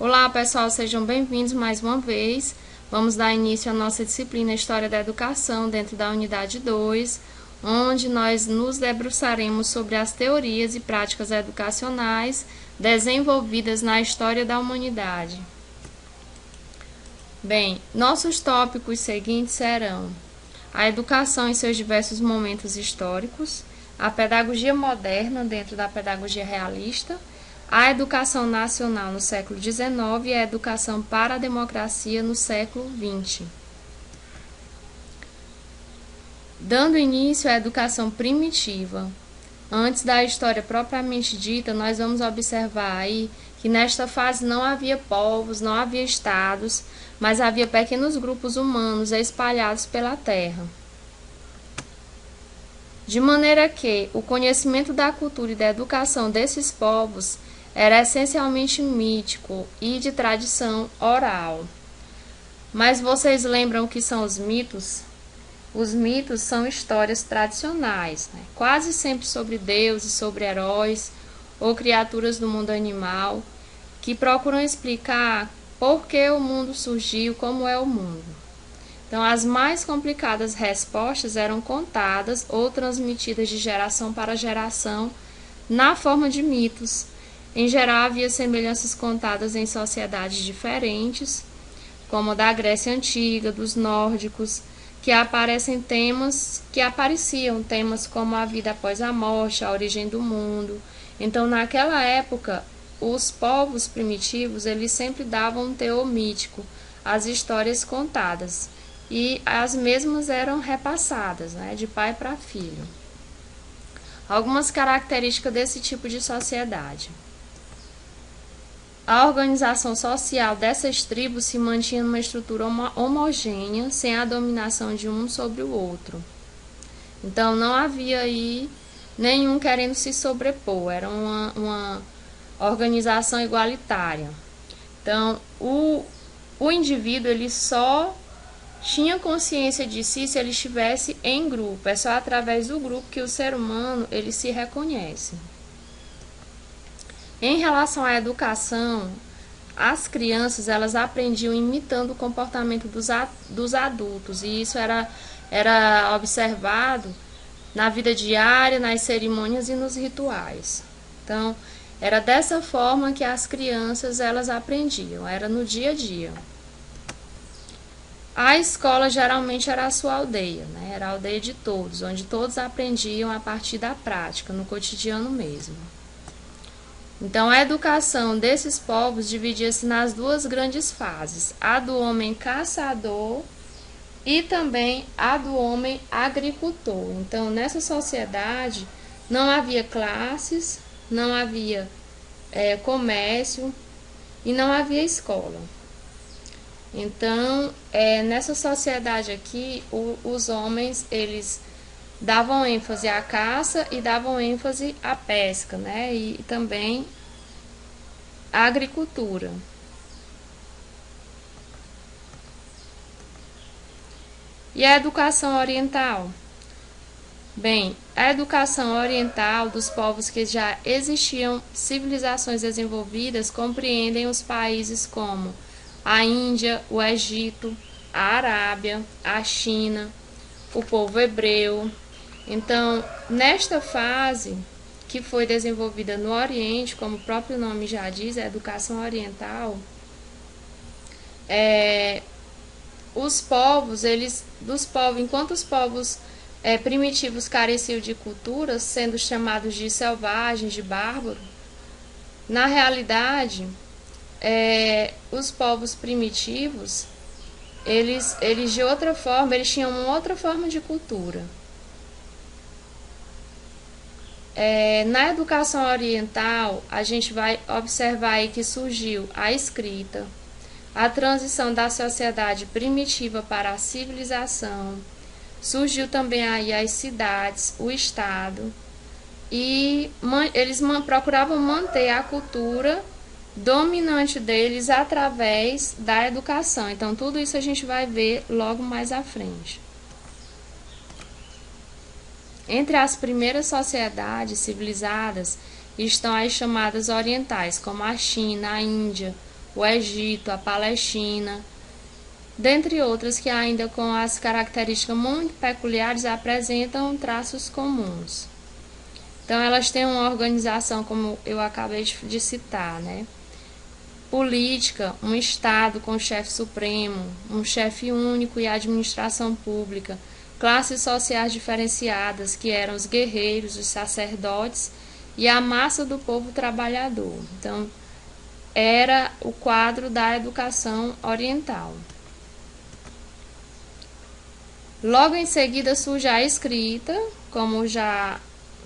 Olá pessoal, sejam bem-vindos mais uma vez. Vamos dar início à nossa disciplina História da Educação dentro da unidade 2, onde nós nos debruçaremos sobre as teorias e práticas educacionais desenvolvidas na história da humanidade. Bem, nossos tópicos seguintes serão a educação em seus diversos momentos históricos, a pedagogia moderna dentro da pedagogia realista, a educação nacional no século XIX e a educação para a democracia no século XX. Dando início à educação primitiva, antes da história propriamente dita, nós vamos observar aí que nesta fase não havia povos, não havia estados, mas havia pequenos grupos humanos espalhados pela terra. De maneira que o conhecimento da cultura e da educação desses povos era essencialmente mítico e de tradição oral. Mas vocês lembram o que são os mitos? Os mitos são histórias tradicionais, quase sempre sobre deuses, sobre heróis ou criaturas do mundo animal, que procuram explicar por que o mundo surgiu, como é o mundo. Então, as mais complicadas respostas eram contadas ou transmitidas de geração para geração na forma de mitos. Em geral, havia semelhanças contadas em sociedades diferentes, como a da Grécia Antiga, dos nórdicos, que apareciam temas como a vida após a morte, a origem do mundo. Então, naquela época, os povos primitivos, eles sempre davam um teor mítico às histórias contadas, e as mesmas eram repassadas, de pai para filho. Algumas características desse tipo de sociedade. A organização social dessas tribos se mantinha numa estrutura homogênea, sem a dominação de um sobre o outro. Então, não havia aí nenhum querendo se sobrepor, era uma organização igualitária. Então, o indivíduo ele só tinha consciência de si se ele estivesse em grupo. É só através do grupo que o ser humano ele se reconhece. Em relação à educação, as crianças elas aprendiam imitando o comportamento dos adultos, e isso era observado na vida diária, nas cerimônias e nos rituais. Então, era dessa forma que as crianças elas aprendiam, era no dia a dia. A escola geralmente era a sua aldeia, era a aldeia de todos, onde todos aprendiam a partir da prática, no cotidiano mesmo. Então, a educação desses povos dividia-se nas duas grandes fases, a do homem caçador e também a do homem agricultor. Então, nessa sociedade não havia classes, não havia comércio e não havia escola. Então, nessa sociedade aqui, os homens, eles davam ênfase à caça e davam ênfase à pesca, e também à agricultura. E a educação oriental? Bem, a educação oriental dos povos que já existiam civilizações desenvolvidas compreendem os países como a Índia, o Egito, a Arábia, a China, o povo hebreu. Então, nesta fase que foi desenvolvida no Oriente, como o próprio nome já diz, a educação oriental, enquanto os povos primitivos careciam de cultura, sendo chamados de selvagens, de bárbaros, na realidade, os povos primitivos, eles de outra forma, eles tinham uma outra forma de cultura. Na educação oriental, a gente vai observar aí que surgiu a escrita, a transição da sociedade primitiva para a civilização, surgiu também aí as cidades, o Estado, e eles procuravam manter a cultura dominante deles através da educação. Então, tudo isso a gente vai ver logo mais à frente. Entre as primeiras sociedades civilizadas estão as chamadas orientais, como a China, a Índia, o Egito, a Palestina, dentre outras que ainda com as características muito peculiares apresentam traços comuns. Então elas têm uma organização, como eu acabei de citar, né? Política, um Estado com chefe supremo, um chefe único e administração pública, classes sociais diferenciadas, que eram os guerreiros, os sacerdotes e a massa do povo trabalhador. Então, era o quadro da educação oriental. Logo em seguida surge a escrita, como já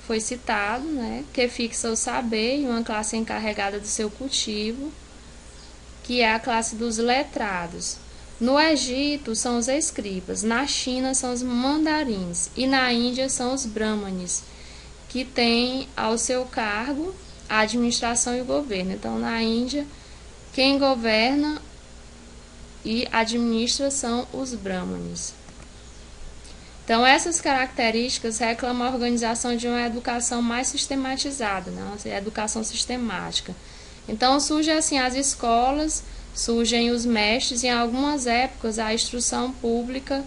foi citado, né, que fixa o saber e uma classe encarregada do seu cultivo, que é a classe dos letrados. No Egito são os escribas, na China são os mandarins e na Índia são os brahmanes, que têm ao seu cargo a administração e o governo. Então, na Índia, quem governa e administra são os brahmanes. Então, essas características reclamam a organização de uma educação mais sistematizada, né? Uma educação sistemática. Então, surgem assim as escolas, surgem os mestres e, em algumas épocas, a instrução pública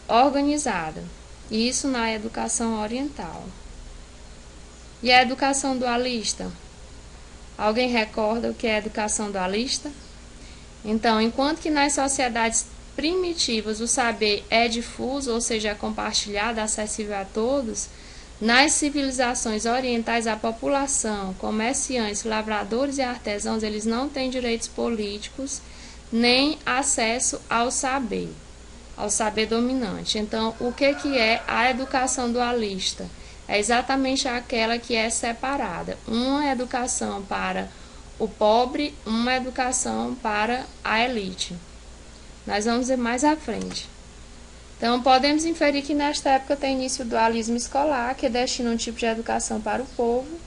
organizada. Isso na educação oriental. E a educação dualista? Alguém recorda o que é a educação dualista? Então, enquanto que nas sociedades primitivas o saber é difuso, ou seja, é compartilhado, acessível a todos, nas civilizações orientais a população, comerciantes, lavradores e artesãos, eles não têm direitos políticos nem acesso ao saber dominante. Então, o que é a educação dualista? É exatamente aquela que é separada. Uma educação para o pobre, uma educação para a elite. Nós vamos ver mais à frente. Então, podemos inferir que nesta época tem início o dualismo escolar, que destina um tipo de educação para o povo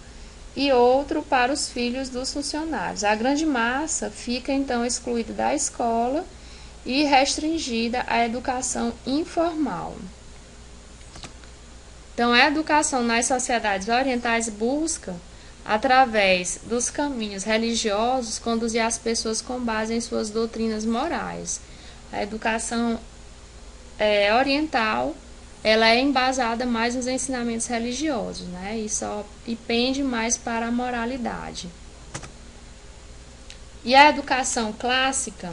e outro para os filhos dos funcionários. A grande massa fica, então, excluída da escola e restringida à educação informal. Então, a educação nas sociedades orientais busca, através dos caminhos religiosos, conduzir as pessoas com base em suas doutrinas morais. A educação oriental, ela é embasada mais nos ensinamentos religiosos, né? E pende mais para a moralidade. E a educação clássica,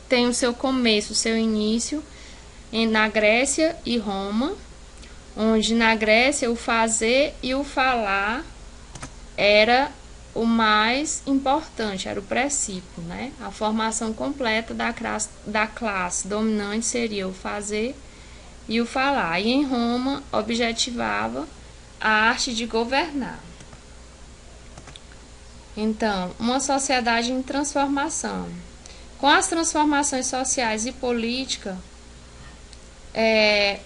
tem o seu começo, o seu início na Grécia e Roma, onde na Grécia o fazer e o falar era o mais importante, era o princípio, né? A formação completa da classe dominante seria o fazer e o falar. E em Roma objetivava a arte de governar. Então, uma sociedade em transformação. Com as transformações sociais e políticas,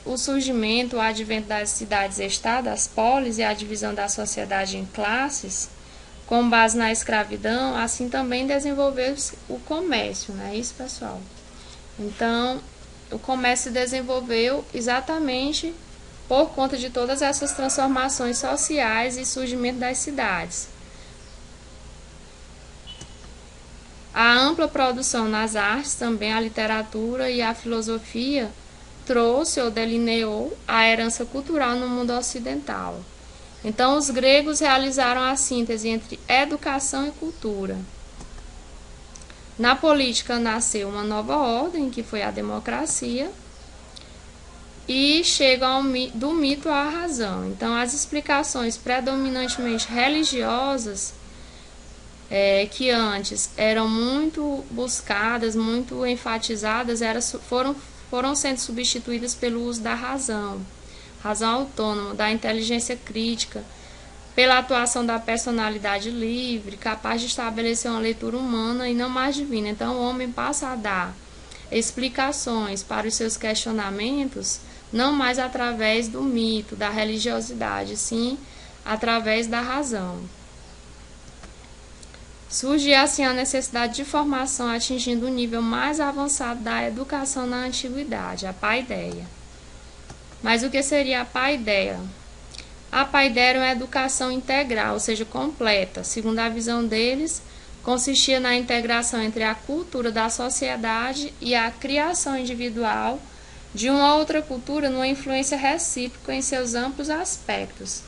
o surgimento, o advento das cidades-estado, das polis e a divisão da sociedade em classes, com base na escravidão, assim também desenvolveu-se o comércio, não é isso, pessoal? Então, o comércio se desenvolveu exatamente por conta de todas essas transformações sociais e surgimento das cidades. A ampla produção nas artes, também a literatura e a filosofia, trouxe ou delineou a herança cultural no mundo ocidental. Então, os gregos realizaram a síntese entre educação e cultura. Na política nasceu uma nova ordem, que foi a democracia, e chega do mito à razão. Então, as explicações predominantemente religiosas, que antes eram muito buscadas, muito enfatizadas, foram sendo substituídas pelo uso da razão autônoma, da inteligência crítica, pela atuação da personalidade livre, capaz de estabelecer uma leitura humana e não mais divina. Então, o homem passa a dar explicações para os seus questionamentos, não mais através do mito, da religiosidade, sim através da razão. Surge assim a necessidade de formação atingindo o nível mais avançado da educação na antiguidade, a paideia. Mas o que seria a paideia? A paideia era uma educação integral, ou seja, completa. Segundo a visão deles, consistia na integração entre a cultura da sociedade e a criação individual de uma outra cultura numa influência recíproca em seus amplos aspectos.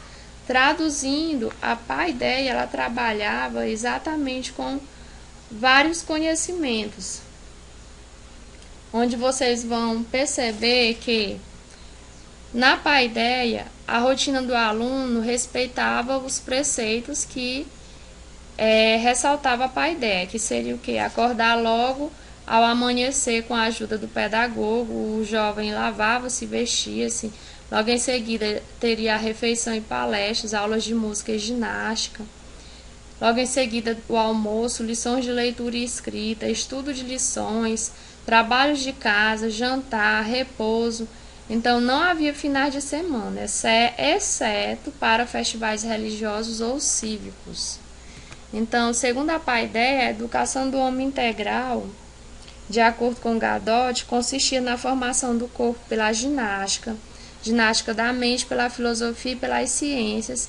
Traduzindo, a paideia ela trabalhava exatamente com vários conhecimentos, onde vocês vão perceber que na paideia a rotina do aluno respeitava os preceitos que ressaltava a paideia, que seria o quê? Acordar logo ao amanhecer com a ajuda do pedagogo, o jovem lavava-se, vestia-se, logo em seguida teria a refeição e palestras, aulas de música e ginástica. Logo em seguida, o almoço, lições de leitura e escrita, estudo de lições, trabalhos de casa, jantar, repouso. Então, não havia finais de semana, exceto para festivais religiosos ou cívicos. Então, segundo a paideia, a educação do homem integral, de acordo com Gadotti, consistia na formação do corpo pela ginástica, ginástica da mente pela filosofia e pelas ciências,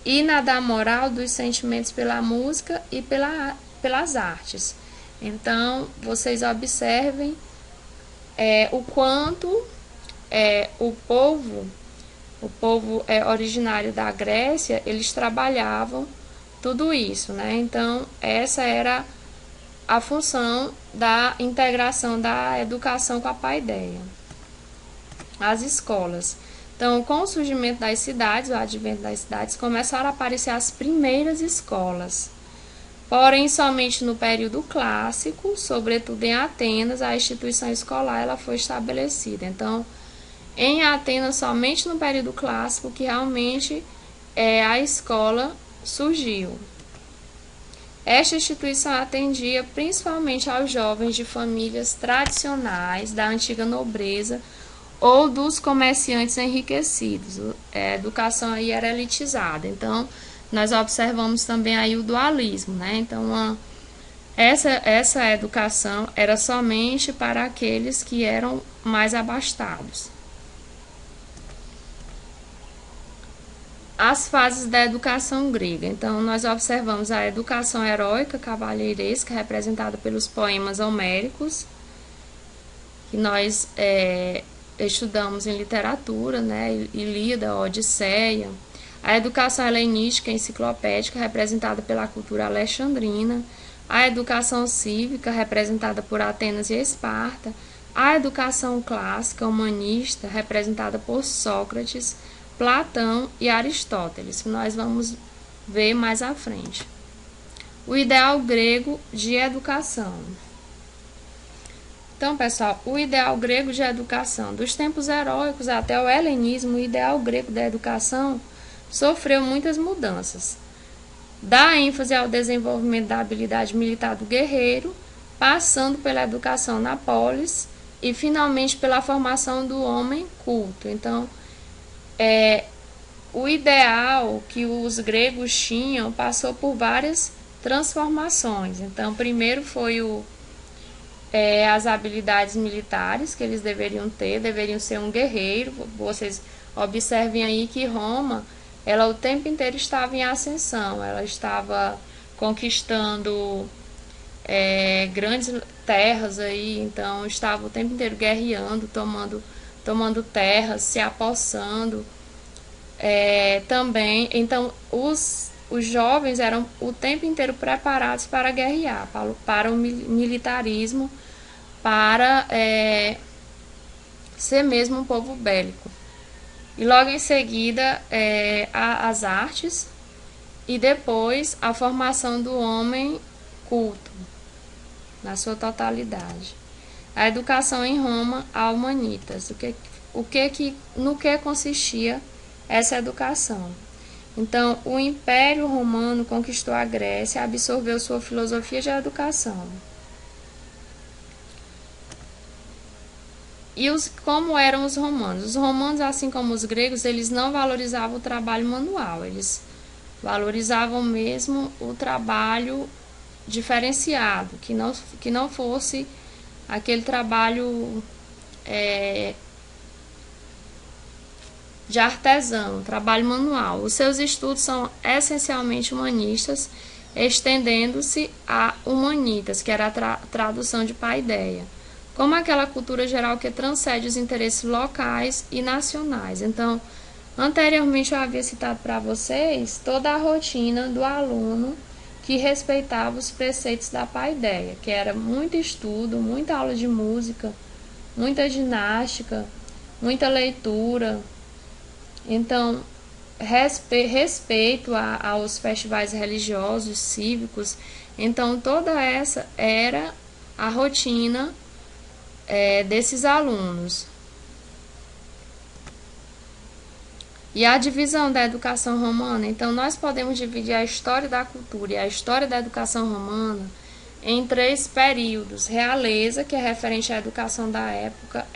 e na da moral dos sentimentos pela música e pelas artes. Então, vocês observem o quanto o povo originário da Grécia, eles trabalhavam tudo isso, né? Então, essa era a função da integração da educação com a paideia. As escolas. Então, com o surgimento das cidades, o advento das cidades, começaram a aparecer as primeiras escolas. Porém, somente no período clássico, sobretudo em Atenas, a instituição escolar ela foi estabelecida. Então, em Atenas, somente no período clássico que realmente a escola surgiu. Esta instituição atendia principalmente aos jovens de famílias tradicionais da antiga nobreza ou dos comerciantes enriquecidos. A educação aí era elitizada. Então, nós observamos também aí o dualismo, né? Então, essa educação era somente para aqueles que eram mais abastados. As fases da educação grega. Então, nós observamos a educação heróica, cavalheiresca, representada pelos poemas homéricos, que nós estudamos em literatura, né? Ilíada, Odisseia. A educação helenística enciclopédica, representada pela cultura alexandrina. A educação cívica, representada por Atenas e Esparta. A educação clássica humanista, representada por Sócrates, Platão e Aristóteles, que nós vamos ver mais à frente. O ideal grego de educação. Então, pessoal, o ideal grego de educação, dos tempos heróicos até o helenismo, o ideal grego da educação sofreu muitas mudanças. Dá ênfase ao desenvolvimento da habilidade militar do guerreiro, passando pela educação na polis e, finalmente, pela formação do homem culto. Então, o ideal que os gregos tinham passou por várias transformações. Então, primeiro foi as habilidades militares que eles deveriam ter, deveriam ser um guerreiro. Vocês observem aí que Roma, ela o tempo inteiro estava em ascensão, ela estava conquistando grandes terras aí, então estava o tempo inteiro guerreando, tomando terras, se apossando também. Então, os jovens eram o tempo inteiro preparados para guerrear, para o militarismo, para ser mesmo um povo bélico. E logo em seguida, as artes e depois a formação do homem culto, na sua totalidade. A educação em Roma, a humanitas. No que consistia essa educação? Então, o Império Romano conquistou a Grécia, absorveu sua filosofia de educação. E como eram os romanos? Os romanos, assim como os gregos, eles não valorizavam o trabalho manual, eles valorizavam mesmo o trabalho diferenciado, que não fosse aquele trabalho de artesão, trabalho manual. Os seus estudos são essencialmente humanistas, estendendo-se a humanitas, que era a tradução de paideia, como aquela cultura geral que transcende os interesses locais e nacionais. Então, anteriormente eu havia citado para vocês toda a rotina do aluno que respeitava os preceitos da paideia, que era muito estudo, muita aula de música, muita ginástica, muita leitura. Então, respeito aos festivais religiosos, cívicos. Então, toda essa era a rotina desses alunos. E a divisão da educação romana, então nós podemos dividir a história da cultura e a história da educação romana em 3 períodos: realeza, que é referente à educação da época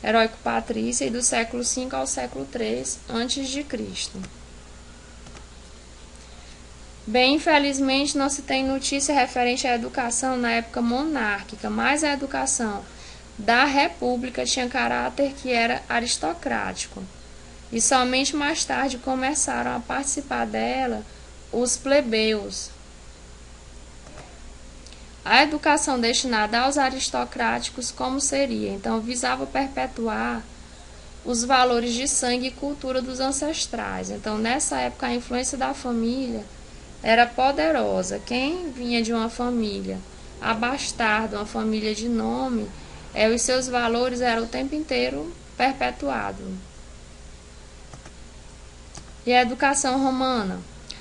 heróico-patrícia, e do século V ao século III a.C. Bem, infelizmente não se tem notícia referente à educação na época monárquica, mas a educação da república tinha caráter que era aristocrático. E somente mais tarde começaram a participar dela os plebeus. A educação destinada aos aristocráticos, como seria? Então, visava perpetuar os valores de sangue e cultura dos ancestrais. Então, nessa época, a influência da família era poderosa. Quem vinha de uma família abastada, uma família de nome, os seus valores eram o tempo inteiro perpetuados. E a educação romana?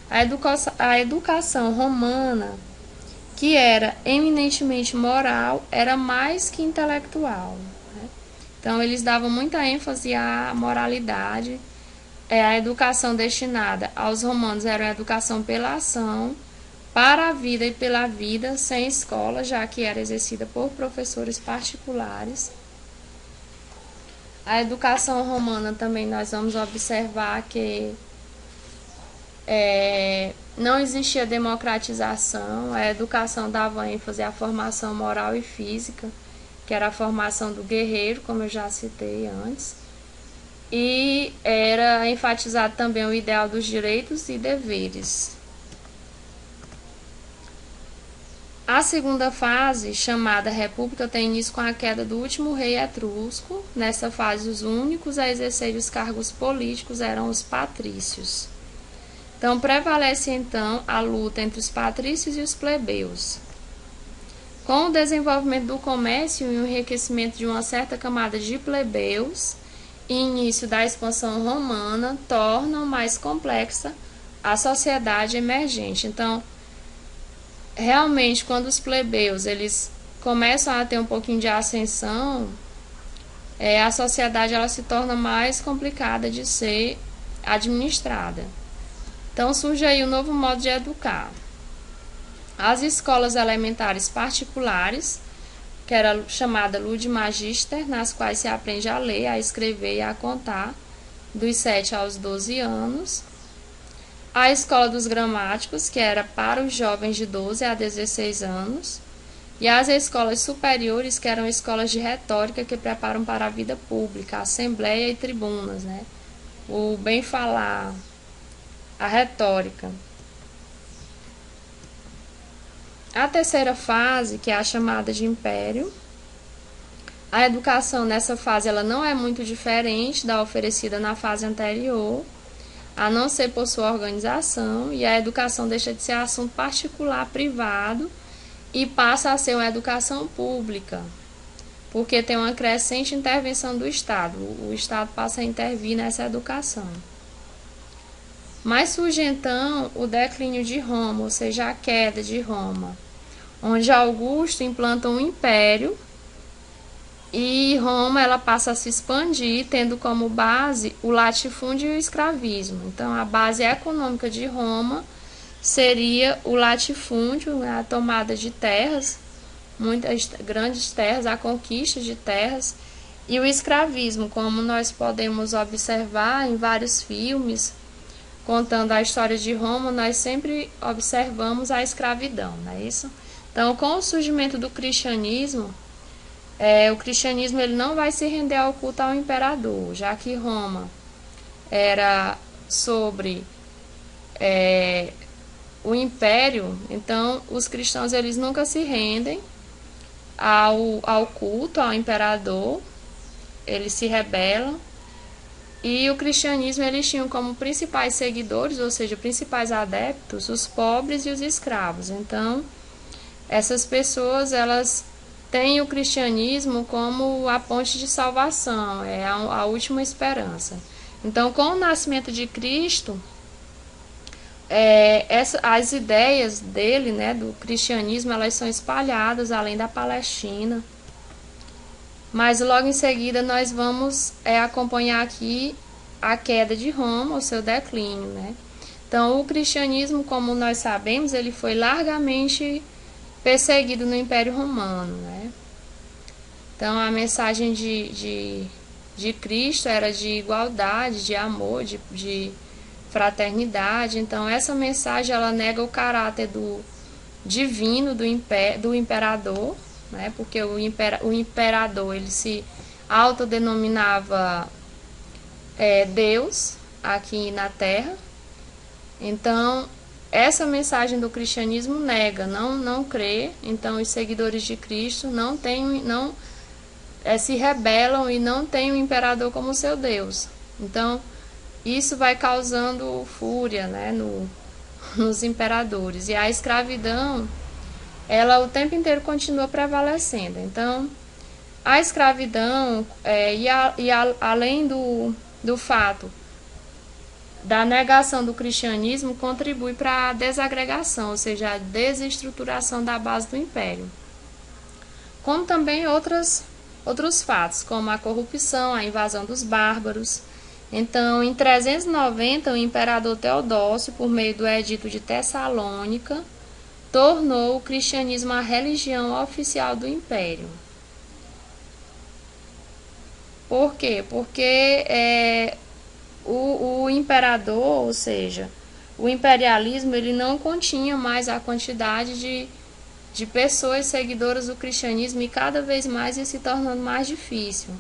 A educação romana, que era eminentemente moral, era mais que intelectual, né? Então, eles davam muita ênfase à moralidade. A educação destinada aos romanos era a educação pela ação, para a vida e pela vida, sem escola, já que era exercida por professores particulares. A educação romana também nós vamos observar que não existia democratização. A educação dava ênfase à formação moral e física, que era a formação do guerreiro, como eu já citei antes, e era enfatizado também o ideal dos direitos e deveres. A segunda fase, chamada República, tem início com a queda do último rei etrusco. Nessa fase, os únicos a exercer os cargos políticos eram os patrícios. Então, prevalece então a luta entre os patrícios e os plebeus. Com o desenvolvimento do comércio e o enriquecimento de uma certa camada de plebeus, e início da expansão romana, tornam mais complexa a sociedade emergente. Então, realmente, quando os plebeus eles começam a ter um pouquinho de ascensão, a sociedade ela se torna mais complicada de ser administrada. Então, surge aí um novo modo de educar. As escolas elementares particulares, que era chamada Ludi Magister, nas quais se aprende a ler, a escrever e a contar, dos 7 aos 12 anos. A escola dos gramáticos, que era para os jovens de 12 a 16 anos. E as escolas superiores, que eram escolas de retórica que preparam para a vida pública, assembleia e tribunas, né? O bem falar, a retórica. A terceira fase, que é a chamada de império. A educação nessa fase ela não é muito diferente da oferecida na fase anterior, a não ser por sua organização, e a educação deixa de ser assunto particular, privado, e passa a ser uma educação pública, porque tem uma crescente intervenção do Estado. O Estado passa a intervir nessa educação. Mas surge então o declínio de Roma, ou seja, a queda de Roma, onde Augusto implanta um império e Roma ela passa a se expandir, tendo como base o latifúndio e o escravismo. Então, a base econômica de Roma seria o latifúndio, a tomada de terras, muitas grandes terras, a conquista de terras, e o escravismo, como nós podemos observar em vários filmes, contando a história de Roma, nós sempre observamos a escravidão, não é isso? Então, com o surgimento do cristianismo, o cristianismo ele não vai se render ao culto ao imperador, já que Roma era sobre o império, então os cristãos eles nunca se rendem ao culto ao imperador, eles se rebelam. E o cristianismo eles tinham como principais seguidores, ou seja, principais adeptos, os pobres e os escravos. Então, essas pessoas elas têm o cristianismo como a ponte de salvação, é a última esperança. Então, com o nascimento de Cristo, as ideias dele, né, do cristianismo, elas são espalhadas além da Palestina. Mas logo em seguida nós vamos acompanhar aqui a queda de Roma, o seu declínio, né? Então, o cristianismo, como nós sabemos, ele foi largamente perseguido no Império Romano, né? Então, a mensagem de Cristo era de igualdade, de amor, de fraternidade. Então, essa mensagem ela nega o caráter do divino do imperador, né? Porque o imperador ele se autodenominava Deus aqui na Terra. Então essa mensagem do cristianismo nega, não crê. Então os seguidores de Cristo se rebelam e não têm o imperador como seu Deus. Então isso vai causando fúria, né, nos imperadores. E a escravidão ela o tempo inteiro continua prevalecendo. Então, a escravidão, além do fato da negação do cristianismo, contribui para a desagregação, ou seja, a desestruturação da base do império. Como também outros fatos, como a corrupção, a invasão dos bárbaros. Então, em 390, o imperador Teodócio, por meio do Edito de Tessalônica, tornou o cristianismo a religião oficial do império. Por quê? Porque o imperador, ou seja, o imperialismo, ele não continha mais a quantidade de pessoas seguidoras do cristianismo e cada vez mais ia se tornando mais difícil.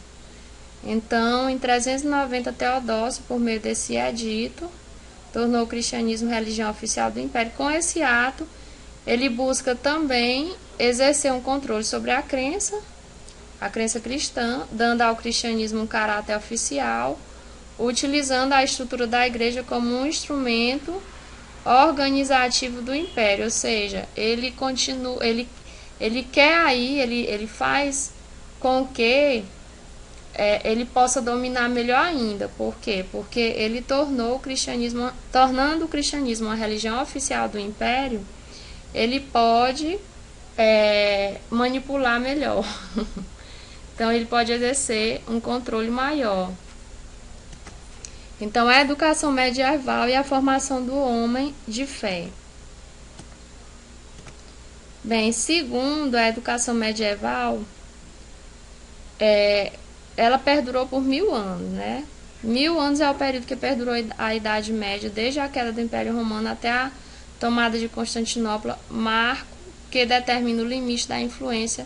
Então, em 390, Teodócio, por meio desse edito, tornou o cristianismo religião oficial do império. Com esse ato, ele busca também exercer um controle sobre a crença cristã, dando ao cristianismo um caráter oficial, utilizando a estrutura da igreja como um instrumento organizativo do império, ou seja, ele quer aí, ele faz com que ele possa dominar melhor ainda. Por quê? Porque ele tornando o cristianismo uma religião oficial do império, ele pode manipular melhor. Então, ele pode exercer um controle maior. Então, a educação medieval e a formação do homem de fé. Bem, segundo a educação medieval, ela perdurou por 1000 anos, né? 1000 anos é o período que perdurou a Idade Média, desde a queda do Império Romano até a tomada de Constantinopla, marco que determina o limite da influência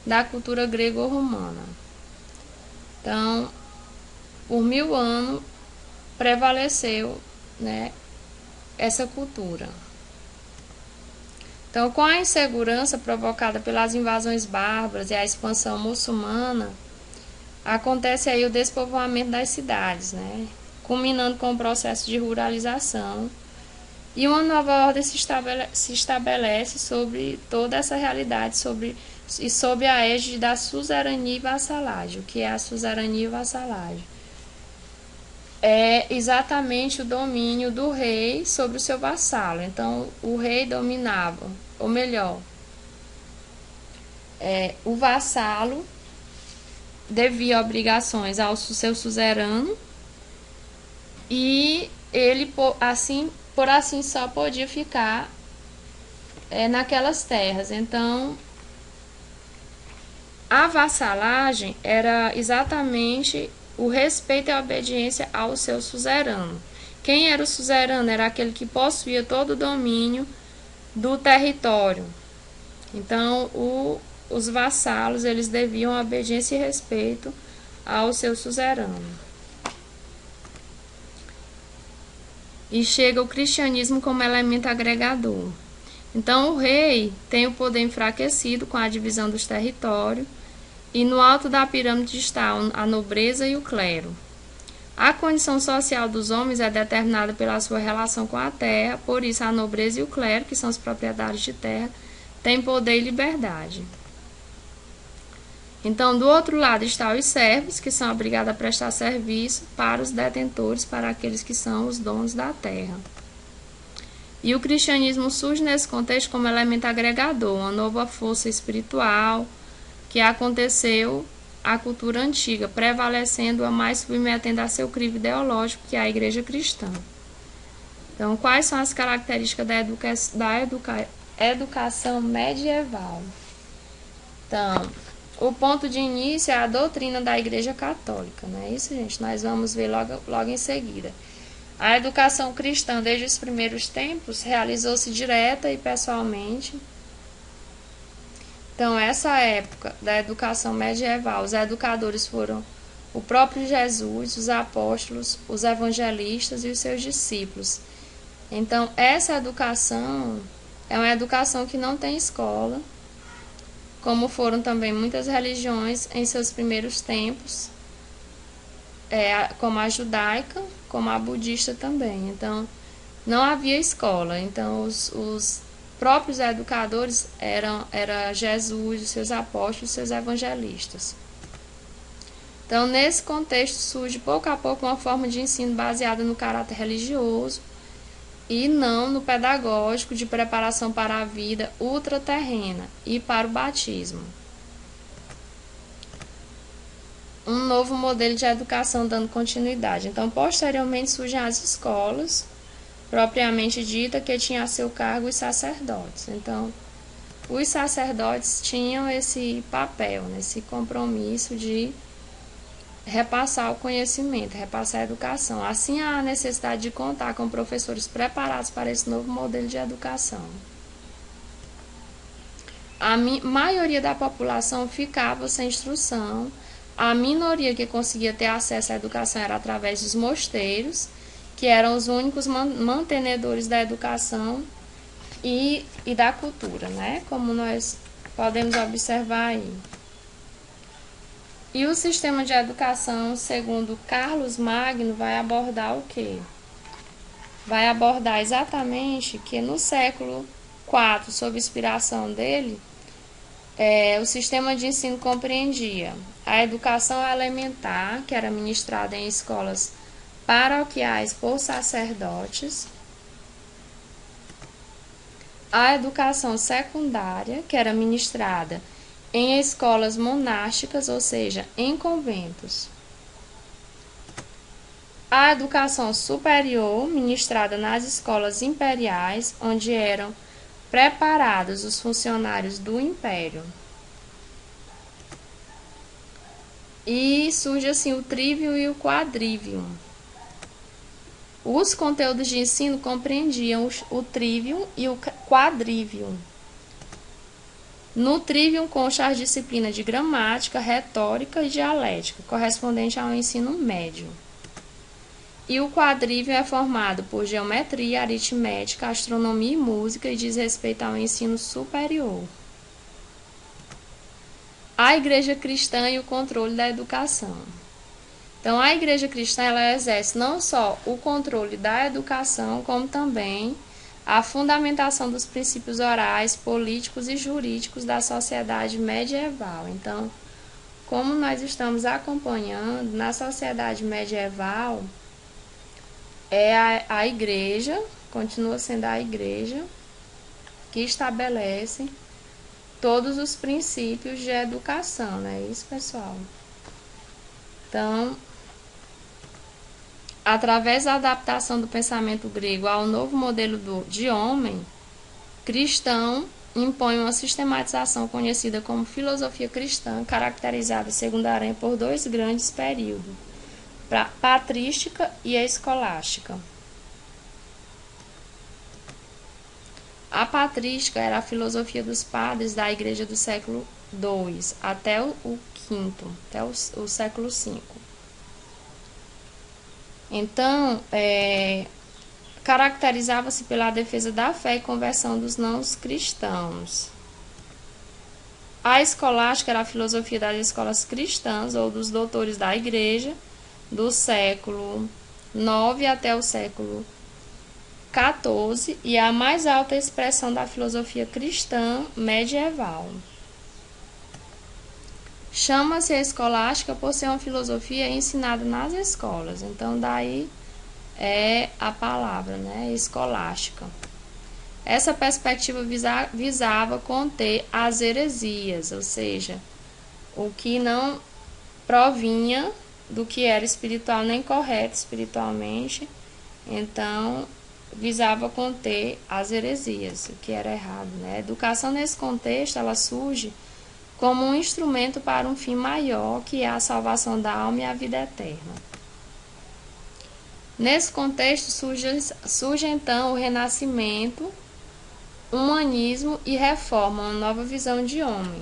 da cultura grego-romana. Então, por 1000 anos prevaleceu, né, essa cultura. Então, com a insegurança provocada pelas invasões bárbaras e a expansão muçulmana, acontece aí o despovoamento das cidades, né, culminando com o processo de ruralização, e uma nova ordem se estabelece sobre toda essa realidade, sob a égide da suzerania e vassalagem. O que é a suzerania e vassalagem? É exatamente o domínio do rei sobre o seu vassalo. Então, o rei dominava, ou melhor, o vassalo devia obrigações ao seu suzerano e ele, por assim só podia ficar naquelas terras. Então, a vassalagem era exatamente o respeito e a obediência ao seu suzerano. Quem era o suzerano? Era aquele que possuía todo o domínio do território. Então, os vassalos eles deviam obediência e respeito ao seu suzerano. E chega o cristianismo como elemento agregador. Então, o rei tem o poder enfraquecido com a divisão dos territórios, e no alto da pirâmide está a nobreza e o clero. A condição social dos homens é determinada pela sua relação com a terra, por isso a nobreza e o clero, que são os proprietários de terra, têm poder e liberdade. Então, do outro lado estão os servos, que são obrigados a prestar serviço para os detentores, para aqueles que são os donos da terra. E o cristianismo surge nesse contexto como elemento agregador, uma nova força espiritual que aconteceu à cultura antiga, prevalecendo-a mais submetendo a seu crivo ideológico, que é a igreja cristã. Então, quais são as características da educação medieval? Então, o ponto de início é a doutrina da Igreja Católica, não é isso, gente? Nós vamos ver logo em seguida. A educação cristã, desde os primeiros tempos, realizou-se direta e pessoalmente. Então, essa época da educação medieval, os educadores foram o próprio Jesus, os apóstolos, os evangelistas e os seus discípulos. Então, essa educação é uma educação que não tem escola, como foram também muitas religiões em seus primeiros tempos, como a judaica, como a budista também. Então, não havia escola. Então, os próprios educadores era Jesus, os seus apóstolos, os seus evangelistas. Então, nesse contexto, surge pouco a pouco uma forma de ensino baseada no caráter religioso e não no pedagógico de preparação para a vida ultraterrena e para o batismo. Um novo modelo de educação dando continuidade. Então, posteriormente surgem as escolas, propriamente dita, que tinha a seu cargo os sacerdotes. Então, os sacerdotes tinham esse papel, esse compromisso de repassar o conhecimento, repassar a educação. Assim, há a necessidade de contar com professores preparados para esse novo modelo de educação. A maioria da população ficava sem instrução. A minoria que conseguia ter acesso à educação era através dos mosteiros, que eram os únicos mantenedores da educação e da cultura, né? Como nós podemos observar aí. E o sistema de educação, segundo Carlos Magno, vai abordar o quê? Vai abordar exatamente que no século IV, sob inspiração dele, o sistema de ensino compreendia a educação elementar, que era ministrada em escolas paroquiais por sacerdotes, a educação secundária, que era ministrada em escolas monásticas, ou seja, em conventos. A educação superior, ministrada nas escolas imperiais, onde eram preparados os funcionários do império. E surge assim o trivium e o quadrivium. Os conteúdos de ensino compreendiam o trivium e o quadrivium. No trivium consta as disciplinas de gramática, retórica e dialética, correspondente ao ensino médio. E o quadrivium é formado por geometria, aritmética, astronomia e música e diz respeito ao ensino superior. A Igreja Cristã e o controle da educação. Então, a Igreja Cristã ela exerce não só o controle da educação, como também a fundamentação dos princípios orais, políticos e jurídicos da sociedade medieval. Então, como nós estamos acompanhando, na sociedade medieval, é a igreja, continua sendo a igreja, que estabelece todos os princípios de educação, não é isso, pessoal? Então, através da adaptação do pensamento grego ao novo modelo de homem, cristão impõe uma sistematização conhecida como filosofia cristã, caracterizada, segundo Arendt, por dois grandes períodos, patrística e escolástica. A patrística era a filosofia dos padres da igreja do século II até o V, até o século V. Então, caracterizava-se pela defesa da fé e conversão dos não cristãos. A escolástica era a filosofia das escolas cristãs ou dos doutores da igreja do século IX até o século XIV e a mais alta expressão da filosofia cristã medieval. Chama-se a escolástica por ser uma filosofia ensinada nas escolas, então daí é a palavra, né, escolástica. Essa perspectiva visava conter as heresias, ou seja, o que não provinha do que era espiritual nem correto espiritualmente, então visava conter as heresias, o que era errado, né? A educação nesse contexto, ela surge como um instrumento para um fim maior, que é a salvação da alma e a vida eterna. Nesse contexto surge então o renascimento, humanismo e reforma, uma nova visão de homem.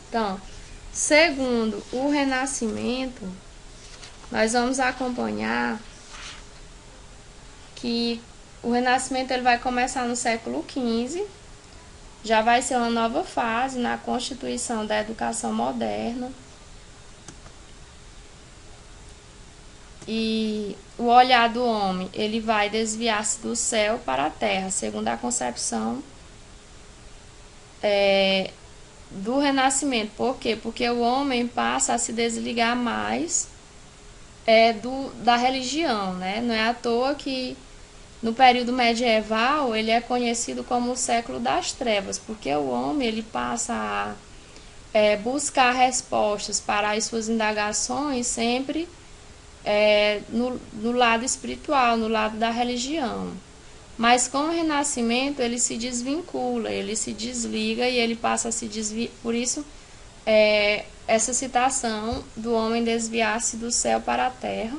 Então, segundo o Renascimento, nós vamos acompanhar que o Renascimento ele vai começar no século XV, já vai ser uma nova fase na constituição da educação moderna. E o olhar do homem, ele vai desviar-se do céu para a terra, segundo a concepção do Renascimento. Por quê? Porque o homem passa a se desligar mais da religião, né? Não é à toa que no período medieval ele é conhecido como o século das trevas, porque o homem ele passa a buscar respostas para as suas indagações sempre no lado espiritual, no lado da religião. Mas com o Renascimento ele se desvincula, ele se desliga e ele passa a se desviar. Por isso, essa citação do homem desviar-se do céu para a terra.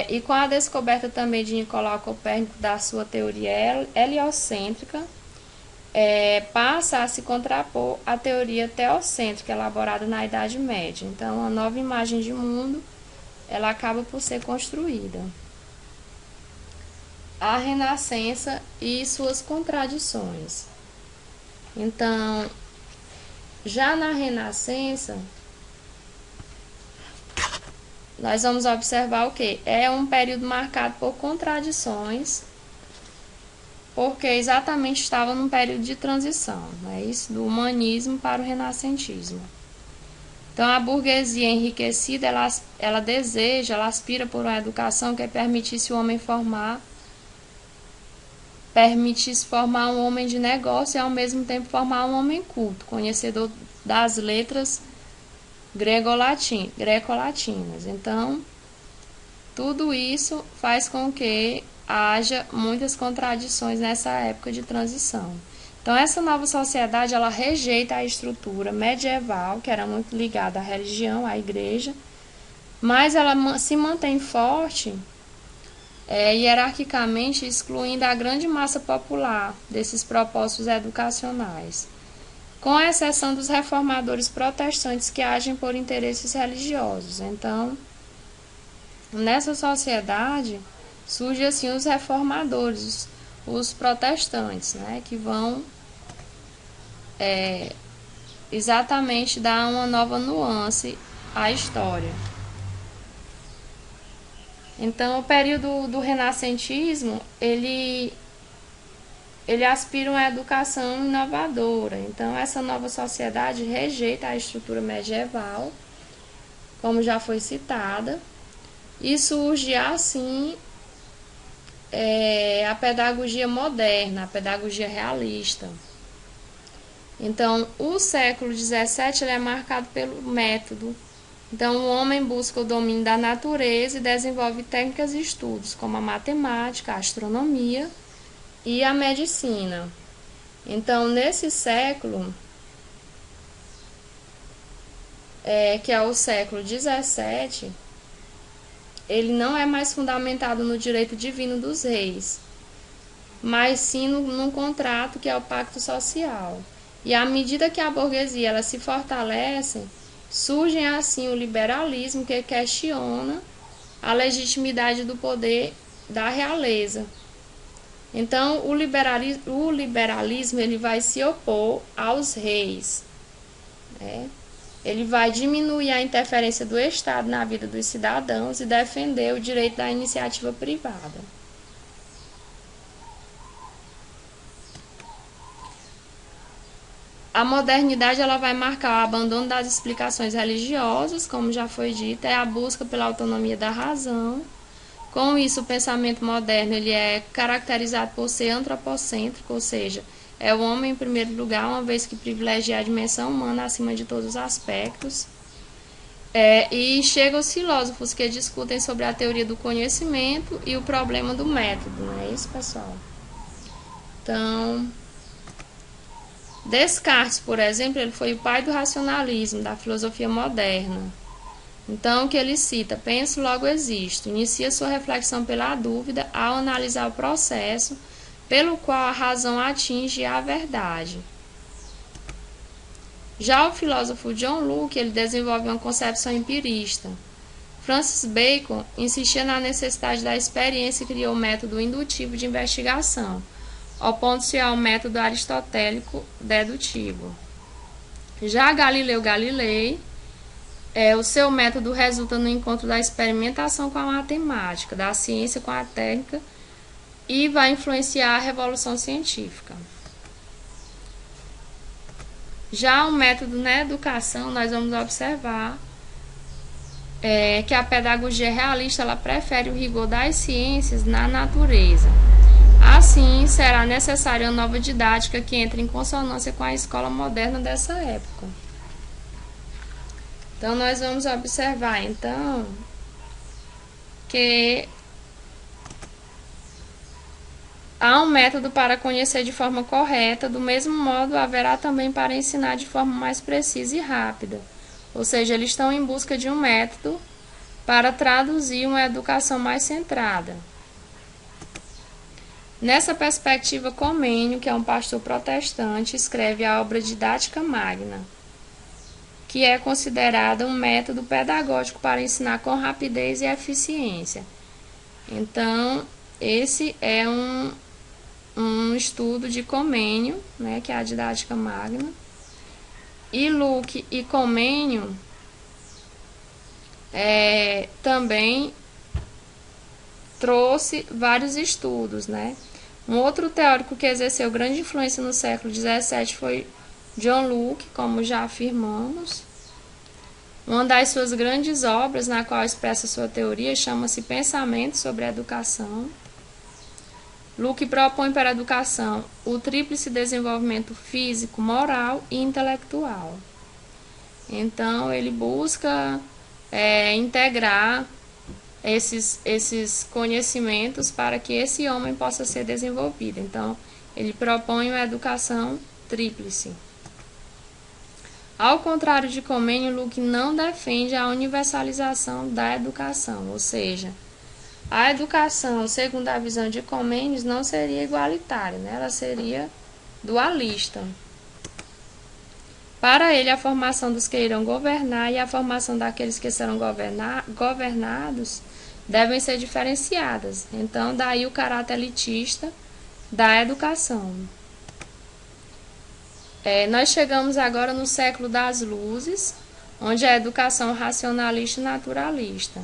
E com a descoberta também de Nicolau Copérnico da sua teoria heliocêntrica, passa a se contrapor à teoria teocêntrica elaborada na Idade Média. Então, a nova imagem de mundo ela acaba por ser construída. A Renascença e suas contradições. Então, já na Renascença, nós vamos observar o que? É um período marcado por contradições, porque exatamente estava num período de transição, não é isso? Do humanismo para o renascentismo. Então, a burguesia enriquecida, ela deseja, ela aspira por uma educação que permitisse o homem permitisse formar um homem de negócio e, ao mesmo tempo, formar um homem culto, conhecedor das letras greco-latinas. Então, tudo isso faz com que haja muitas contradições nessa época de transição. Então, essa nova sociedade, ela rejeita a estrutura medieval, que era muito ligada à religião, à igreja, mas ela se mantém forte, hierarquicamente, excluindo a grande massa popular desses propósitos educacionais, com exceção dos reformadores protestantes que agem por interesses religiosos. Então, nessa sociedade, surgem assim os reformadores, os protestantes, né, que vão exatamente dar uma nova nuance à história. Então, o período do renascentismo, ele aspira a uma educação inovadora. Então, essa nova sociedade rejeita a estrutura medieval, como já foi citada, e surge assim a pedagogia moderna, a pedagogia realista. Então, o século XVII ele é marcado pelo método. Então, o homem busca o domínio da natureza e desenvolve técnicas e estudos, como a matemática, a astronomia e a medicina. Então, nesse século, que é o século XVII, ele não é mais fundamentado no direito divino dos reis, mas sim num contrato que é o pacto social. E à medida que a burguesia ela se fortalece, surge assim o liberalismo, que questiona a legitimidade do poder da realeza. Então, o liberalismo ele vai se opor aos reis, né? Ele vai diminuir a interferência do Estado na vida dos cidadãos e defender o direito da iniciativa privada. A modernidade ela vai marcar o abandono das explicações religiosas, como já foi dito, é a busca pela autonomia da razão. Com isso, o pensamento moderno ele é caracterizado por ser antropocêntrico, ou seja, é o homem em primeiro lugar, uma vez que privilegia a dimensão humana acima de todos os aspectos. E chegam os filósofos que discutem sobre a teoria do conhecimento e o problema do método, não é isso, pessoal? Então, Descartes, por exemplo, ele foi o pai do racionalismo, da filosofia moderna. Então, o que ele cita, penso, logo existo, inicia sua reflexão pela dúvida ao analisar o processo pelo qual a razão atinge a verdade. Já o filósofo John Locke, ele desenvolve uma concepção empirista. Francis Bacon insistia na necessidade da experiência e criou o método indutivo de investigação, opondo-se ao método aristotélico dedutivo. Já Galileu Galilei, o seu método resulta no encontro da experimentação com a matemática, da ciência com a técnica e vai influenciar a revolução científica. Já o método na educação, nós vamos observar que a pedagogia realista ela prefere o rigor das ciências na natureza. Assim, será necessária uma nova didática que entre em consonância com a escola moderna dessa época. Então, nós vamos observar, então, que há um método para conhecer de forma correta, do mesmo modo haverá também para ensinar de forma mais precisa e rápida. Ou seja, eles estão em busca de um método para traduzir uma educação mais centrada. Nessa perspectiva, Comênio, que é um pastor protestante, escreve a obra Didática Magna, que é considerada um método pedagógico para ensinar com rapidez e eficiência. Então, esse é um estudo de Comênio, né, que é a Didática Magna. E Locke e Comênio também trouxe vários estudos, né? Um outro teórico que exerceu grande influência no século XVII foi John Locke, como já afirmamos. Uma das suas grandes obras, na qual expressa sua teoria, chama-se Pensamento sobre a Educação. Locke propõe para a educação o tríplice desenvolvimento físico, moral e intelectual. Então, ele busca integrar esses conhecimentos para que esse homem possa ser desenvolvido. Então, ele propõe uma educação tríplice. Ao contrário de Comênio, Locke não defende a universalização da educação, ou seja, a educação, segundo a visão de Comênio, não seria igualitária, né? Ela seria dualista. Para ele, a formação dos que irão governar e a formação daqueles que serão governados devem ser diferenciadas. Então, daí o caráter elitista da educação. Nós chegamos agora no século das luzes, onde a educação racionalista e naturalista,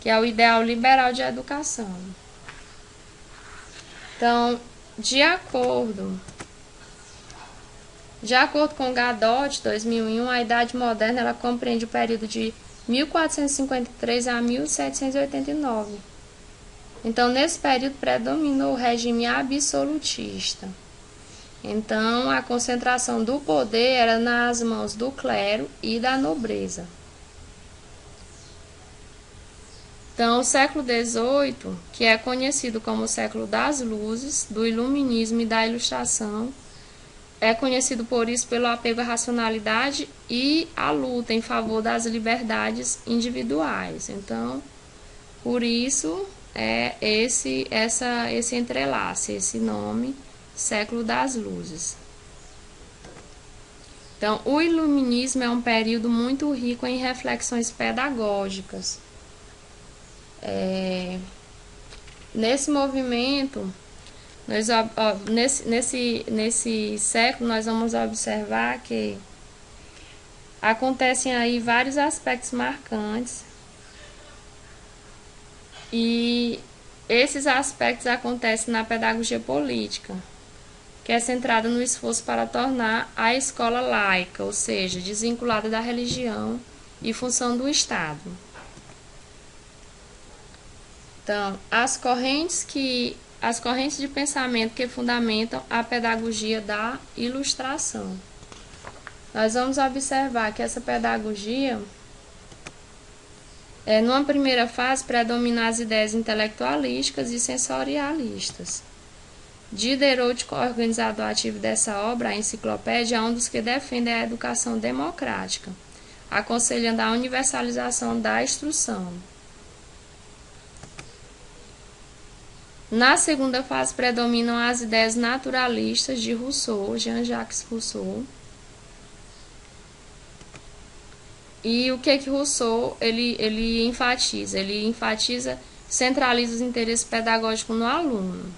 que é o ideal liberal de educação. Então, de acordo com Gadot, 2001, a Idade Moderna ela compreende o período de 1453 a 1789. Então, nesse período predominou o regime absolutista. Então, a concentração do poder era nas mãos do clero e da nobreza. Então, o século XVIII, que é conhecido como o século das luzes, do iluminismo e da ilustração, é conhecido por isso pelo apego à racionalidade e à luta em favor das liberdades individuais. Então, por isso é esse entrelace, esse nome, século das luzes. Então, o iluminismo é um período muito rico em reflexões pedagógicas. Nesse movimento, nesse século, nós vamos observar que acontecem aí vários aspectos marcantes, e esses aspectos acontecem na pedagogia política, que é centrada no esforço para tornar a escola laica, ou seja, desvinculada da religião e função do Estado. Então, as correntes de pensamento que fundamentam a pedagogia da Ilustração. Nós vamos observar que essa pedagogia, numa primeira fase, predomina as ideias intelectualísticas e sensorialistas. Diderot, organizador ativo dessa obra, a enciclopédia, é um dos que defendem a educação democrática, aconselhando a universalização da instrução. Na segunda fase predominam as ideias naturalistas de Rousseau, Jean-Jacques Rousseau. E o que Rousseau ele enfatiza? Ele enfatiza, centraliza os interesses pedagógicos no aluno.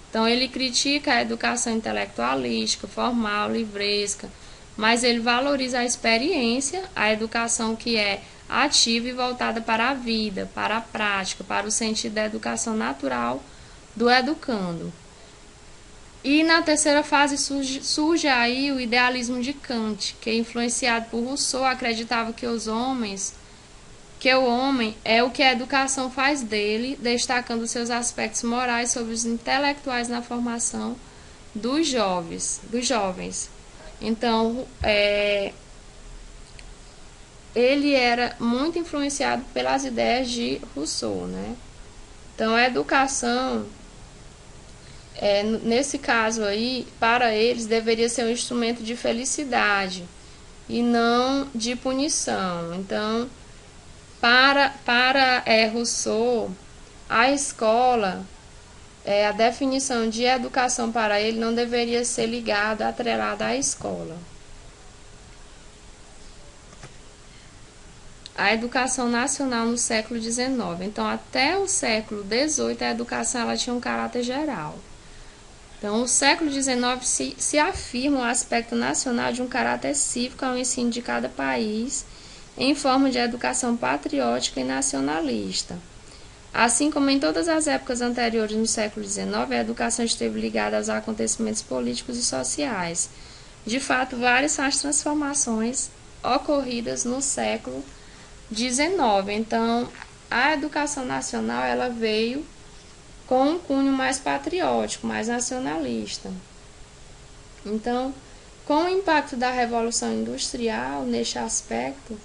Então, ele critica a educação intelectualística, formal, livresca, mas ele valoriza a experiência, a educação que é ativa e voltada para a vida, para a prática, para o sentido da educação natural do educando. E na terceira fase surge aí o idealismo de Kant, que, influenciado por Rousseau, acreditava que o homem é o que a educação faz dele, destacando seus aspectos morais sobre os intelectuais na formação dos jovens. Então, ele era muito influenciado pelas ideias de Rousseau, né? Então, a educação, nesse caso aí, para eles, deveria ser um instrumento de felicidade e não de punição. Então, para Rousseau, a escola, a definição de educação para ele não deveria ser ligada, atrelada à escola. A educação nacional no século XIX. Então, até o século XVIII, a educação ela tinha um caráter geral. Então, o século XIX se afirma o aspecto nacional de um caráter cívico ao ensino de cada país, em forma de educação patriótica e nacionalista. Assim como em todas as épocas anteriores no século XIX, a educação esteve ligada aos acontecimentos políticos e sociais. De fato, várias são as transformações ocorridas no século XIX. Então, a educação nacional ela veio com um cunho mais patriótico, mais nacionalista. Então, com o impacto da Revolução Industrial neste aspecto,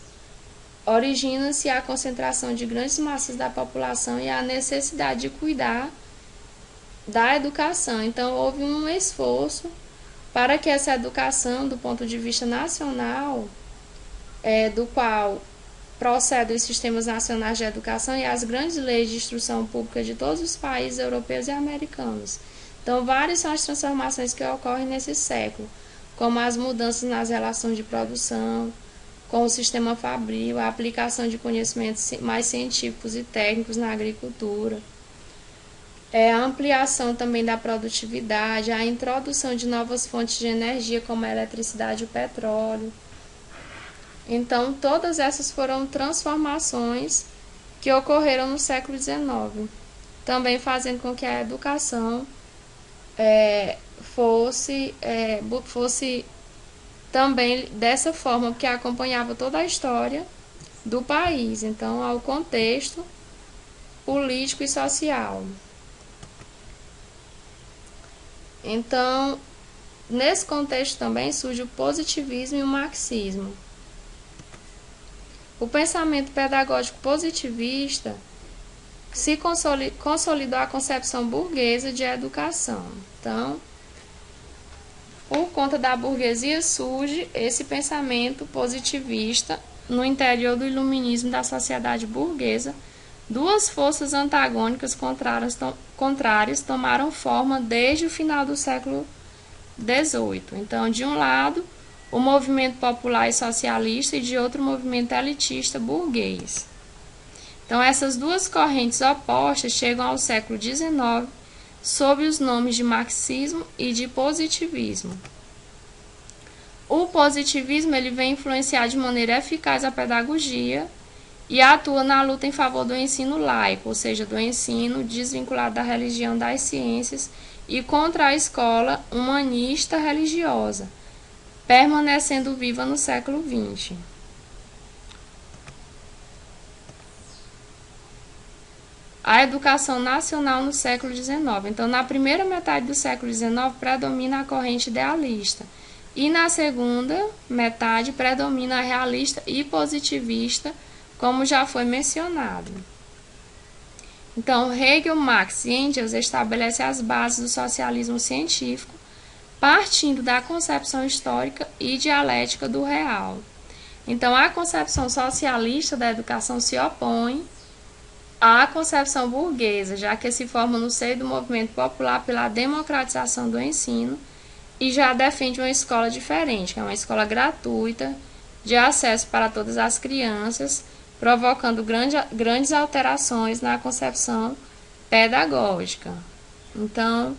origina-se a concentração de grandes massas da população e a necessidade de cuidar da educação. Então, houve um esforço para que essa educação, do ponto de vista nacional, do qual procedem os sistemas nacionais de educação e as grandes leis de instrução pública de todos os países europeus e americanos. Então, várias são as transformações que ocorrem nesse século, como as mudanças nas relações de produção, com o sistema fabril, a aplicação de conhecimentos mais científicos e técnicos na agricultura, a ampliação também da produtividade, a introdução de novas fontes de energia, como a eletricidade e o petróleo. Então, todas essas foram transformações que ocorreram no século XIX, também fazendo com que a educação fosse também dessa forma, porque acompanhava toda a história do país, então, ao contexto político e social. Então, nesse contexto também surge o positivismo e o marxismo. O pensamento pedagógico positivista se consolidou a concepção burguesa de educação. Então, por conta da burguesia surge esse pensamento positivista no interior do iluminismo da sociedade burguesa, duas forças antagônicas contrárias tomaram forma desde o final do século XVIII. Então, de um lado, o movimento popular e socialista e de outro, o movimento elitista burguês. Então, essas duas correntes opostas chegam ao século XIX sob os nomes de marxismo e de positivismo. O positivismo ele vem influenciar de maneira eficaz a pedagogia e atua na luta em favor do ensino laico, ou seja, do ensino desvinculado da religião, das ciências, e contra a escola humanista religiosa, permanecendo viva no século XX. A educação nacional no século XIX. Então, na primeira metade do século XIX, predomina a corrente idealista, e na segunda metade predomina a realista e positivista, como já foi mencionado. Então, Hegel, Marx e Engels estabelecem as bases do socialismo científico, partindo da concepção histórica e dialética do real. Então, a concepção socialista da educação se opõe à concepção burguesa, já que se forma no seio do movimento popular pela democratização do ensino e já defende uma escola diferente, que é uma escola gratuita, de acesso para todas as crianças, provocando grandes alterações na concepção pedagógica. Então,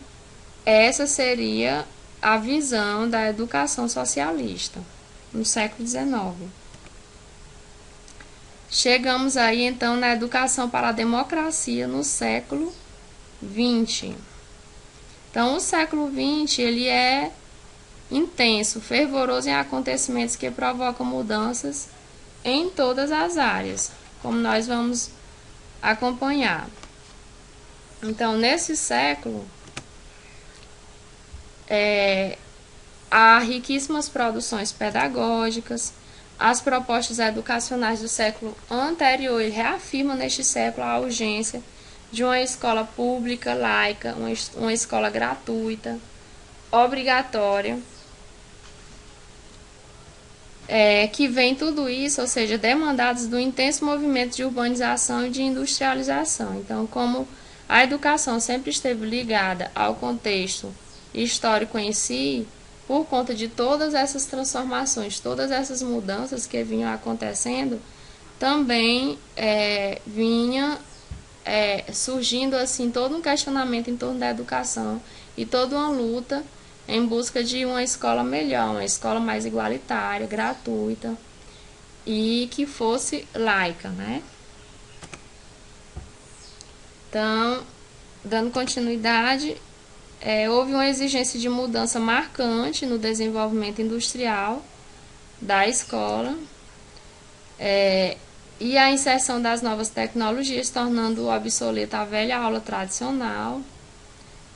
essa seria a visão da educação socialista no século XIX. Chegamos aí, então, na educação para a democracia no século XX. Então, o século XX ele é intenso, fervoroso em acontecimentos que provocam mudanças em todas as áreas, como nós vamos acompanhar. Então, nesse século, há riquíssimas produções pedagógicas. As propostas educacionais do século anterior reafirmam neste século a urgência de uma escola pública, laica, uma escola gratuita, obrigatória, que vem tudo isso, ou seja, demandados do intenso movimento de urbanização e de industrialização. Então, como a educação sempre esteve ligada ao contexto histórico em si, por conta de todas essas transformações, todas essas mudanças que vinham acontecendo, também vinha surgindo assim todo um questionamento em torno da educação e toda uma luta em busca de uma escola melhor, uma escola mais igualitária, gratuita e que fosse laica, né? Então, dando continuidade, houve uma exigência de mudança marcante no desenvolvimento industrial da escola e a inserção das novas tecnologias, tornando obsoleta a velha aula tradicional,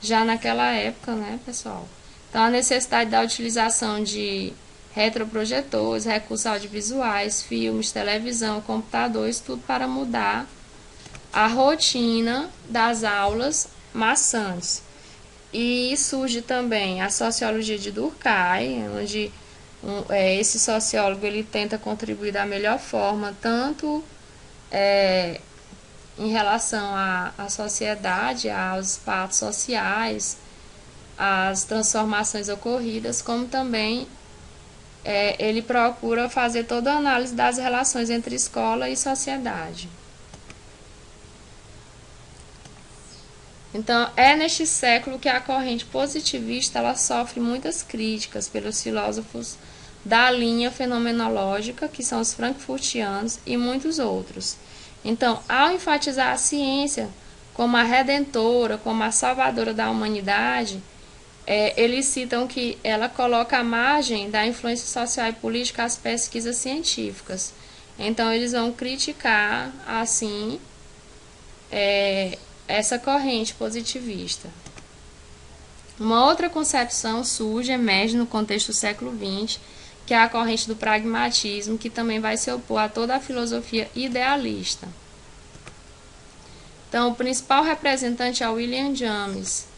já naquela época, né, pessoal? Então, a necessidade da utilização de retroprojetores, recursos audiovisuais, filmes, televisão, computadores, tudo para mudar a rotina das aulas maçantes. E surge também a sociologia de Durkheim, onde esse sociólogo ele tenta contribuir da melhor forma, tanto em relação à sociedade, aos fatos sociais, às transformações ocorridas, como também ele procura fazer toda a análise das relações entre escola e sociedade. Então, é neste século que a corrente positivista ela sofre muitas críticas pelos filósofos da linha fenomenológica, que são os frankfurtianos e muitos outros. Então, ao enfatizar a ciência como a redentora, como a salvadora da humanidade, eles citam que ela coloca à margem da influência social e política as pesquisas científicas. Então, eles vão criticar, assim, essa corrente positivista. Uma outra concepção surge, emerge no contexto do século XX, que é a corrente do pragmatismo, que também vai se opor a toda a filosofia idealista. Então, o principal representante é William James.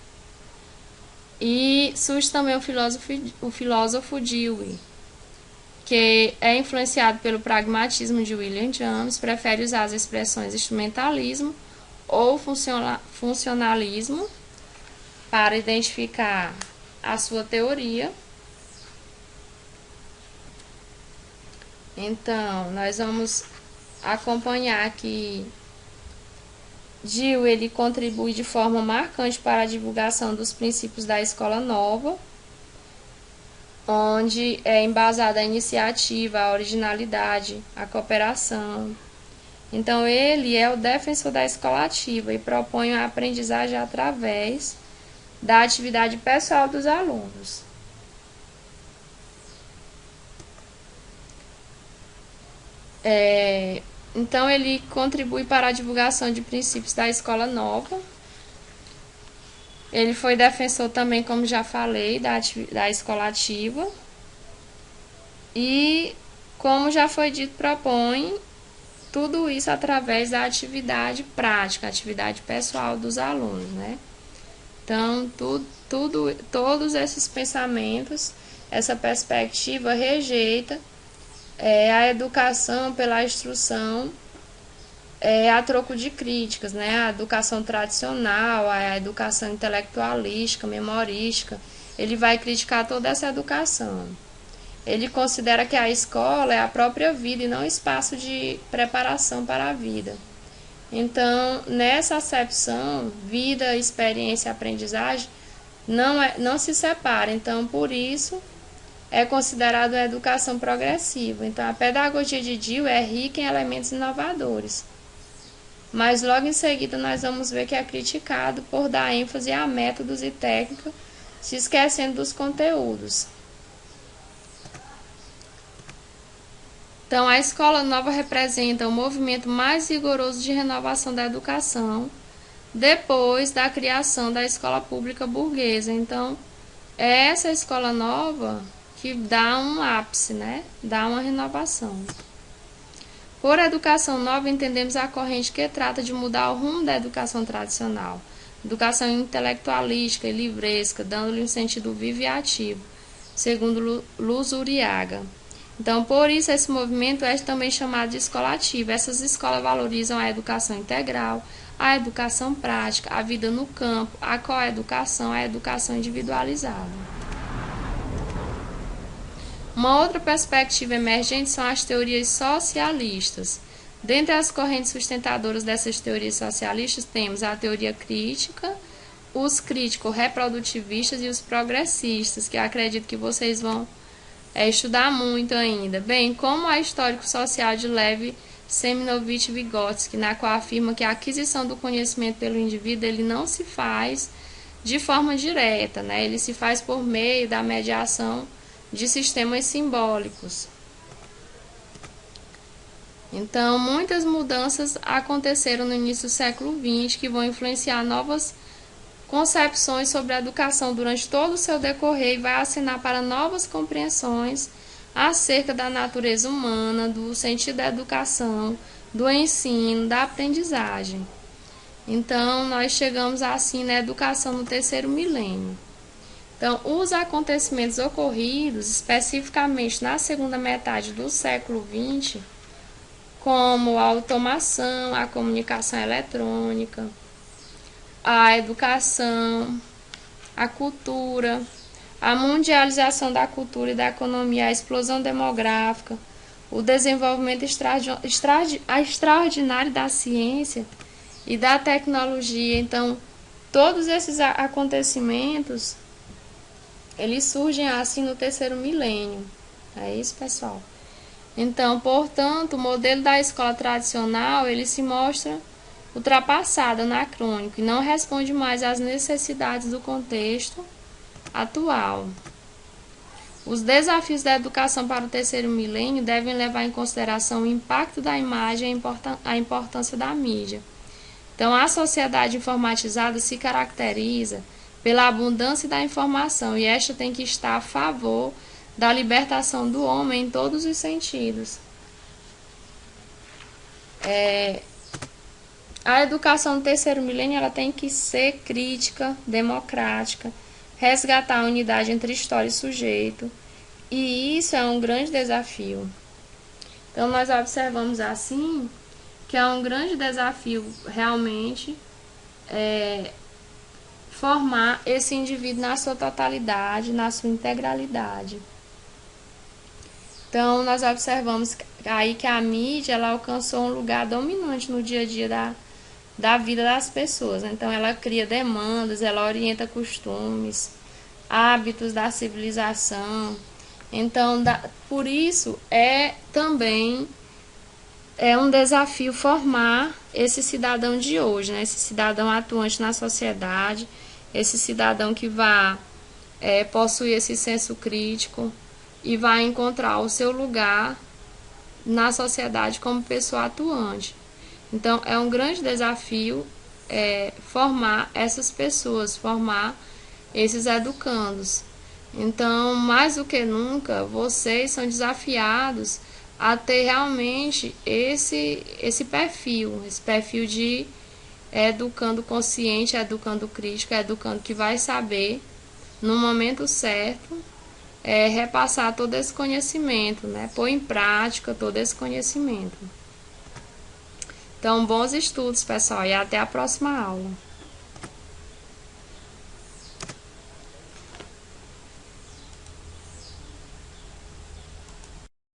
E surge também o filósofo Dewey, que é influenciado pelo pragmatismo de William James, prefere usar as expressões instrumentalismo ou funcionalismo para identificar a sua teoria. Então, nós vamos acompanhar que Gill ele contribui de forma marcante para a divulgação dos princípios da escola nova, onde é embasada a iniciativa, a originalidade, a cooperação. Então, ele é o defensor da escola ativa e propõe a aprendizagem através da atividade pessoal dos alunos. Então, ele contribui para a divulgação de princípios da escola nova. Ele foi defensor também, como já falei, da escola ativa. E, como já foi dito, propõe tudo isso através da atividade prática, atividade pessoal dos alunos, né? Então, todos esses pensamentos, essa perspectiva rejeita a educação pela instrução a troco de críticas, né? A educação tradicional, a educação intelectualística, memorística. Ele vai criticar toda essa educação. Ele considera que a escola é a própria vida e não espaço de preparação para a vida. Então, nessa acepção, vida, experiência e aprendizagem não se separam. Então, por isso, é considerado uma educação progressiva. Então, a pedagogia de Gill é rica em elementos inovadores. Mas logo em seguida nós vamos ver que é criticado por dar ênfase a métodos e técnicas, se esquecendo dos conteúdos. Então, a escola nova representa o movimento mais rigoroso de renovação da educação, depois da criação da escola pública burguesa. Então, é essa escola nova que dá um ápice, né? Dá uma renovação. Por educação nova, entendemos a corrente que trata de mudar o rumo da educação tradicional, educação intelectualística e livresca, dando-lhe um sentido vivo e ativo, segundo Luz Uriaga. Então, por isso, esse movimento é também chamado de escola ativa. Essas escolas valorizam a educação integral, a educação prática, a vida no campo, a coeducação, a educação individualizada. Uma outra perspectiva emergente são as teorias socialistas. Dentre as correntes sustentadoras dessas teorias socialistas, temos a teoria crítica, os críticos reprodutivistas e os progressistas, que eu acredito que vocês vão estudar muito ainda, bem como a histórico-social de Lev Seminovich Vygotsky, na qual afirma que a aquisição do conhecimento pelo indivíduo ele não se faz de forma direta, né? Ele se faz por meio da mediação de sistemas simbólicos. Então, muitas mudanças aconteceram no início do século XX que vão influenciar novas concepções sobre a educação durante todo o seu decorrer e vai assinar para novas compreensões acerca da natureza humana, do sentido da educação, do ensino, da aprendizagem. Então, nós chegamos assim na educação no terceiro milênio. Então, os acontecimentos ocorridos, especificamente na segunda metade do século XX, como a automação, a comunicação eletrônica, a educação, a cultura, a mundialização da cultura e da economia, a explosão demográfica, o desenvolvimento extraordinário da ciência e da tecnologia. Então, todos esses acontecimentos, eles surgem assim no terceiro milênio. É isso, pessoal. Então, portanto, o modelo da escola tradicional, ele se mostra ultrapassado, anacrônico, e não responde mais às necessidades do contexto atual. Os desafios da educação para o terceiro milênio devem levar em consideração o impacto da imagem e a importância da mídia. Então, a sociedade informatizada se caracteriza pela abundância da informação, e esta tem que estar a favor da libertação do homem em todos os sentidos. A educação no terceiro milênio ela tem que ser crítica, democrática, resgatar a unidade entre história e sujeito, E isso é um grande desafio. Então, nós observamos assim que é um grande desafio realmente formar esse indivíduo na sua totalidade, na sua integralidade. Então, nós observamos aí que a mídia ela alcançou um lugar dominante no dia a dia da vida das pessoas. Então, ela cria demandas, ela orienta costumes, hábitos da civilização. Então, por isso, também um desafio formar esse cidadão de hoje, né? Esse cidadão atuante na sociedade, esse cidadão que vai possuir esse senso crítico e vai encontrar o seu lugar na sociedade como pessoa atuante. Então, é um grande desafio formar essas pessoas, formar esses educandos. Então, mais do que nunca, vocês são desafiados a ter realmente esse perfil de educando consciente, educando crítico, educando que vai saber, no momento certo, repassar todo esse conhecimento, né? Pôr em prática todo esse conhecimento. Então, bons estudos, pessoal, e até a próxima aula.